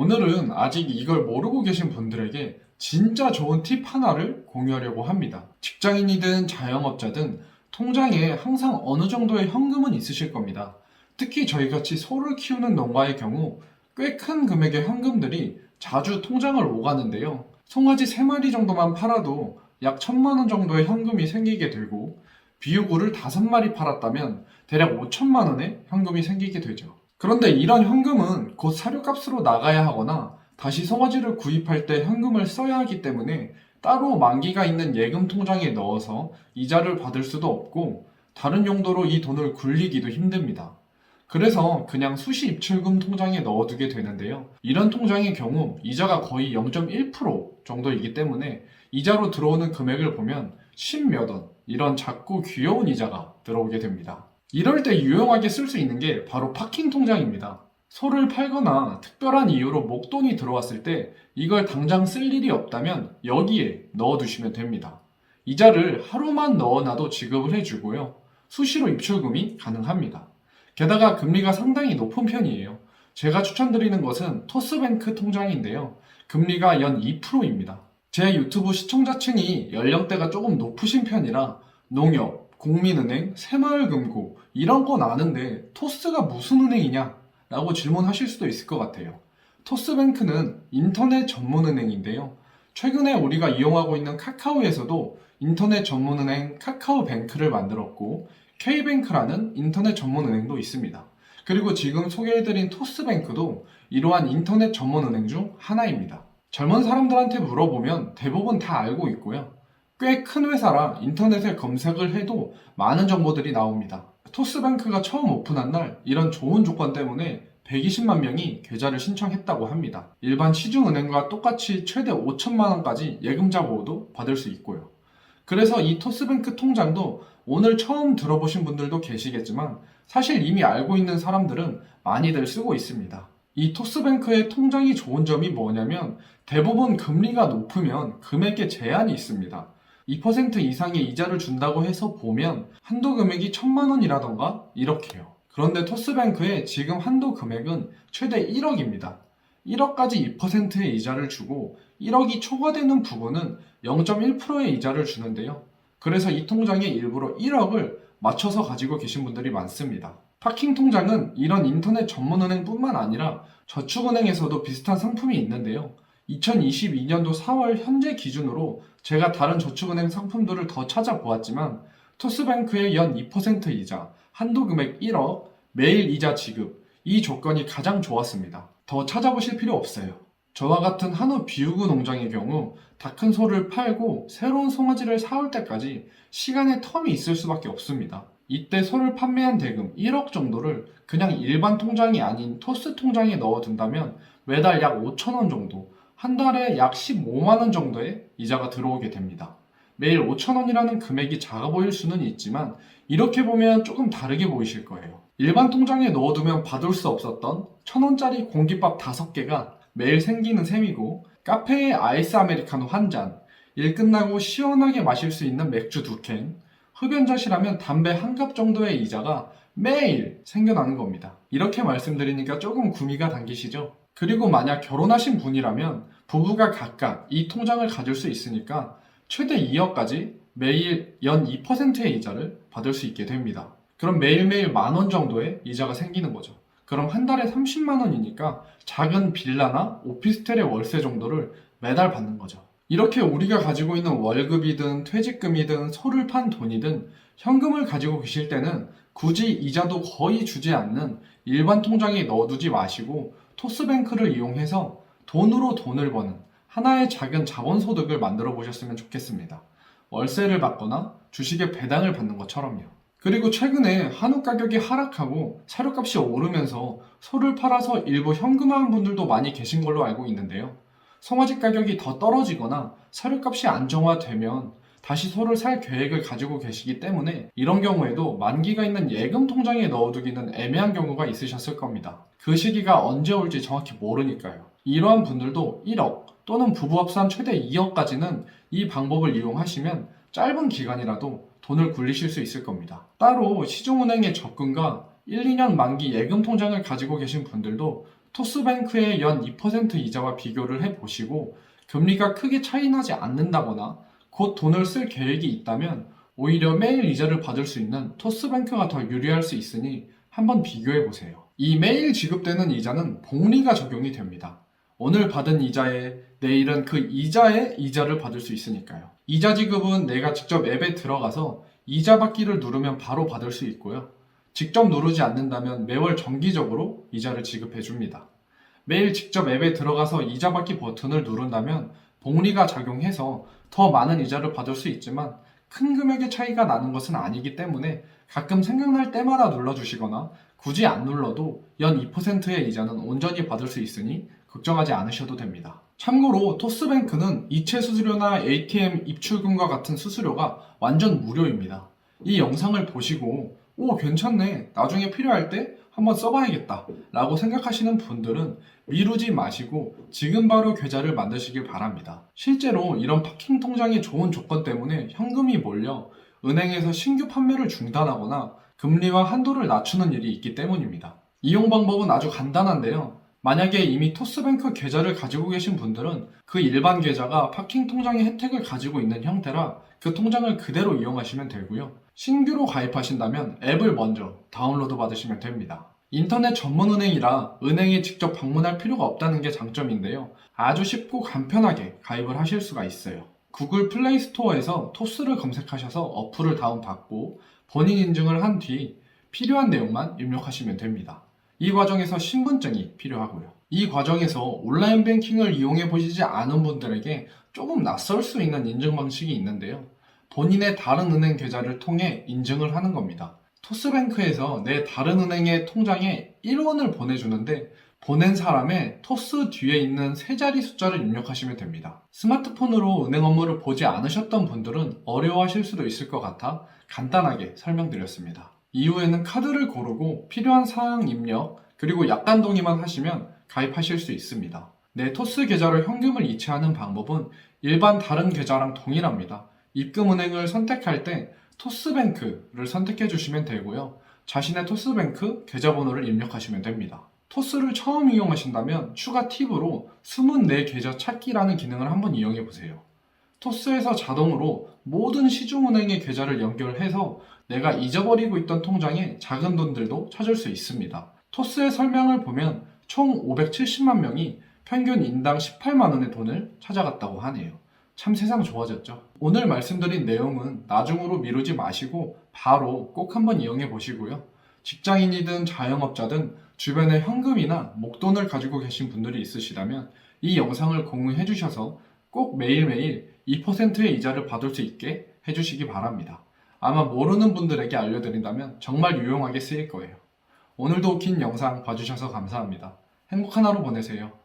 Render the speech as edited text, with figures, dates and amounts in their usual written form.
오늘은 아직 이걸 모르고 계신 분들에게 진짜 좋은 팁 하나를 공유하려고 합니다. 직장인이든 자영업자든 통장에 항상 어느 정도의 현금은 있으실 겁니다. 특히 저희같이 소를 키우는 농가의 경우 꽤 큰 금액의 현금들이 자주 통장을 오가는데요. 송아지 3마리 정도만 팔아도 약 1,000만 원 정도의 현금이 생기게 되고, 비유구를 5마리 팔았다면 대략 5천만 원의 현금이 생기게 되죠. 그런데 이런 현금은 곧 사료값으로 나가야 하거나 다시 송아지를 구입할 때 현금을 써야 하기 때문에 따로 만기가 있는 예금 통장에 넣어서 이자를 받을 수도 없고, 다른 용도로 이 돈을 굴리기도 힘듭니다. 그래서 그냥 수시 입출금 통장에 넣어두게 되는데요. 이런 통장의 경우 이자가 거의 0.1% 정도이기 때문에 이자로 들어오는 금액을 보면 10몇 원, 이런 작고 귀여운 이자가 들어오게 됩니다. 이럴 때 유용하게 쓸 수 있는 게 바로 파킹 통장입니다. 소를 팔거나 특별한 이유로 목돈이 들어왔을 때 이걸 당장 쓸 일이 없다면 여기에 넣어두시면 됩니다. 이자를 하루만 넣어놔도 지급을 해주고요. 수시로 입출금이 가능합니다. 게다가 금리가 상당히 높은 편이에요. 제가 추천드리는 것은 토스뱅크 통장인데요. 금리가 연 2%입니다. 제 유튜브 시청자층이 연령대가 조금 높으신 편이라 농협, 국민은행, 새마을금고 이런 건 아는데 토스가 무슨 은행이냐? 라고 질문하실 수도 있을 것 같아요. 토스뱅크는 인터넷 전문은행인데요. 최근에 우리가 이용하고 있는 카카오에서도 인터넷 전문은행 카카오뱅크를 만들었고, K뱅크라는 인터넷 전문은행도 있습니다. 그리고 지금 소개해드린 토스뱅크도 이러한 인터넷 전문은행 중 하나입니다. 젊은 사람들한테 물어보면 대부분 다 알고 있고요. 꽤 큰 회사라 인터넷에 검색을 해도 많은 정보들이 나옵니다. 토스뱅크가 처음 오픈한 날 이런 좋은 조건 때문에 120만 명이 계좌를 신청했다고 합니다. 일반 시중은행과 똑같이 최대 5천만 원까지 예금자 보호도 받을 수 있고요. 그래서 이 토스뱅크 통장도 오늘 처음 들어보신 분들도 계시겠지만 사실 이미 알고 있는 사람들은 많이들 쓰고 있습니다. 이 토스뱅크의 통장이 좋은 점이 뭐냐면 대부분 금리가 높으면 금액에 제한이 있습니다. 2% 이상의 이자를 준다고 해서 보면 한도 금액이 1,000만 원이라던가 이렇게요. 그런데 토스뱅크의 지금 한도 금액은 최대 1억입니다. 1억까지 2%의 이자를 주고 1억이 초과되는 부분은 0.1%의 이자를 주는데요. 그래서 이 통장에 일부러 1억을 맞춰서 가지고 계신 분들이 많습니다. 파킹 통장은 이런 인터넷 전문은행뿐만 아니라 저축은행에서도 비슷한 상품이 있는데요. 2022년도 4월 현재 기준으로 제가 다른 저축은행 상품들을 더 찾아보았지만 토스뱅크의 연 2% 이자, 한도 금액 1억, 매일 이자 지급, 이 조건이 가장 좋았습니다. 더 찾아보실 필요 없어요. 저와 같은 한우 비우구 농장의 경우 다 큰 소를 팔고 새로운 송아지를 사올 때까지 시간의 텀이 있을 수밖에 없습니다. 이때 소를 판매한 대금 1억 정도를 그냥 일반 통장이 아닌 토스 통장에 넣어둔다면 매달 약 5천 원 정도, 한 달에 약 15만 원 정도의 이자가 들어오게 됩니다. 매일 5천 원이라는 금액이 작아 보일 수는 있지만 이렇게 보면 조금 다르게 보이실 거예요. 일반 통장에 넣어두면 받을 수 없었던 1,000원짜리 공깃밥 5개가 매일 생기는 셈이고, 카페에 아이스 아메리카노 한 잔, 일 끝나고 시원하게 마실 수 있는 맥주 2캔, 흡연자시라면 담배 한 갑 정도의 이자가 매일 생겨나는 겁니다. 이렇게 말씀드리니까 조금 구미가 당기시죠? 그리고 만약 결혼하신 분이라면 부부가 각각 이 통장을 가질 수 있으니까 최대 2억까지 매일 연 2%의 이자를 받을 수 있게 됩니다. 그럼 매일매일 10,000원 정도의 이자가 생기는 거죠. 그럼 한 달에 30만 원이니까 작은 빌라나 오피스텔의 월세 정도를 매달 받는 거죠. 이렇게 우리가 가지고 있는 월급이든 퇴직금이든 소를 판 돈이든 현금을 가지고 계실 때는 굳이 이자도 거의 주지 않는 일반 통장에 넣어두지 마시고 토스뱅크를 이용해서 돈으로 돈을 버는 하나의 작은 자본소득을 만들어 보셨으면 좋겠습니다. 월세를 받거나 주식의 배당을 받는 것처럼요. 그리고 최근에 한우 가격이 하락하고 사료값이 오르면서 소를 팔아서 일부 현금화한 분들도 많이 계신 걸로 알고 있는데요. 송아지 가격이 더 떨어지거나 사료값이 안정화되면 다시 소를 살 계획을 가지고 계시기 때문에 이런 경우에도 만기가 있는 예금 통장에 넣어두기는 애매한 경우가 있으셨을 겁니다. 그 시기가 언제 올지 정확히 모르니까요. 이러한 분들도 1억 또는 부부 합산 최대 2억까지는 이 방법을 이용하시면 짧은 기간이라도 돈을 굴리실 수 있을 겁니다. 따로 시중은행의 접근과 1, 2년 만기 예금 통장을 가지고 계신 분들도 토스뱅크의 연 2% 이자와 비교를 해보시고 금리가 크게 차이 나지 않는다거나 곧 돈을 쓸 계획이 있다면 오히려 매일 이자를 받을 수 있는 토스뱅크가 더 유리할 수 있으니 한번 비교해보세요. 이 매일 지급되는 이자는 복리가 적용이 됩니다. 오늘 받은 이자에 내일은 그 이자에 이자를 받을 수 있으니까요. 이자 지급은 내가 직접 앱에 들어가서 이자 받기를 누르면 바로 받을 수 있고요. 직접 누르지 않는다면 매월 정기적으로 이자를 지급해 줍니다. 매일 직접 앱에 들어가서 이자 받기 버튼을 누른다면 복리가 작용해서 더 많은 이자를 받을 수 있지만 큰 금액의 차이가 나는 것은 아니기 때문에 가끔 생각날 때마다 눌러주시거나 굳이 안 눌러도 연 2%의 이자는 온전히 받을 수 있으니 걱정하지 않으셔도 됩니다. 참고로 토스뱅크는 이체 수수료나 ATM 입출금과 같은 수수료가 완전 무료입니다. 이 영상을 보시고 오 괜찮네 나중에 필요할 때 한번 써봐야겠다 라고 생각하시는 분들은 미루지 마시고 지금 바로 계좌를 만드시길 바랍니다. 실제로 이런 파킹 통장의 좋은 조건 때문에 현금이 몰려 은행에서 신규 판매를 중단하거나 금리와 한도를 낮추는 일이 있기 때문입니다. 이용 방법은 아주 간단한데요. 만약에 이미 토스뱅크 계좌를 가지고 계신 분들은 그 일반 계좌가 파킹 통장의 혜택을 가지고 있는 형태라 그 통장을 그대로 이용하시면 되고요. 신규로 가입하신다면 앱을 먼저 다운로드 받으시면 됩니다. 인터넷 전문은행이라 은행에 직접 방문할 필요가 없다는 게 장점인데요. 아주 쉽고 간편하게 가입을 하실 수가 있어요. 구글 플레이 스토어에서 토스를 검색하셔서 어플을 다운받고 본인 인증을 한 뒤 필요한 내용만 입력하시면 됩니다. 이 과정에서 신분증이 필요하고요. 이 과정에서 온라인 뱅킹을 이용해 보시지 않은 분들에게 조금 낯설 수 있는 인증 방식이 있는데요. 본인의 다른 은행 계좌를 통해 인증을 하는 겁니다. 토스뱅크에서 내 다른 은행의 통장에 1원을 보내주는데 보낸 사람의 토스 뒤에 있는 세 자리 숫자를 입력하시면 됩니다. 스마트폰으로 은행 업무를 보지 않으셨던 분들은 어려워하실 수도 있을 것 같아 간단하게 설명드렸습니다. 이후에는 카드를 고르고 필요한 사항 입력 그리고 약관 동의만 하시면 가입하실 수 있습니다. 내 토스 계좌로 현금을 이체하는 방법은 일반 다른 계좌랑 동일합니다. 입금은행을 선택할 때 토스뱅크를 선택해 주시면 되고요. 자신의 토스뱅크 계좌번호를 입력하시면 됩니다. 토스를 처음 이용하신다면 추가 팁으로 숨은 내 계좌 찾기라는 기능을 한번 이용해 보세요. 토스에서 자동으로 모든 시중은행의 계좌를 연결해서 내가 잊어버리고 있던 통장에 작은 돈들도 찾을 수 있습니다. 토스의 설명을 보면 총 570만 명이 평균 인당 18만 원의 돈을 찾아갔다고 하네요. 참 세상 좋아졌죠. 오늘 말씀드린 내용은 나중으로 미루지 마시고 바로 꼭 한번 이용해 보시고요. 직장인이든 자영업자든 주변에 현금이나 목돈을 가지고 계신 분들이 있으시다면 이 영상을 공유해 주셔서 꼭 매일매일 2%의 이자를 받을 수 있게 해주시기 바랍니다. 아마 모르는 분들에게 알려드린다면 정말 유용하게 쓰일 거예요. 오늘도 긴 영상 봐주셔서 감사합니다. 행복한 하루 보내세요.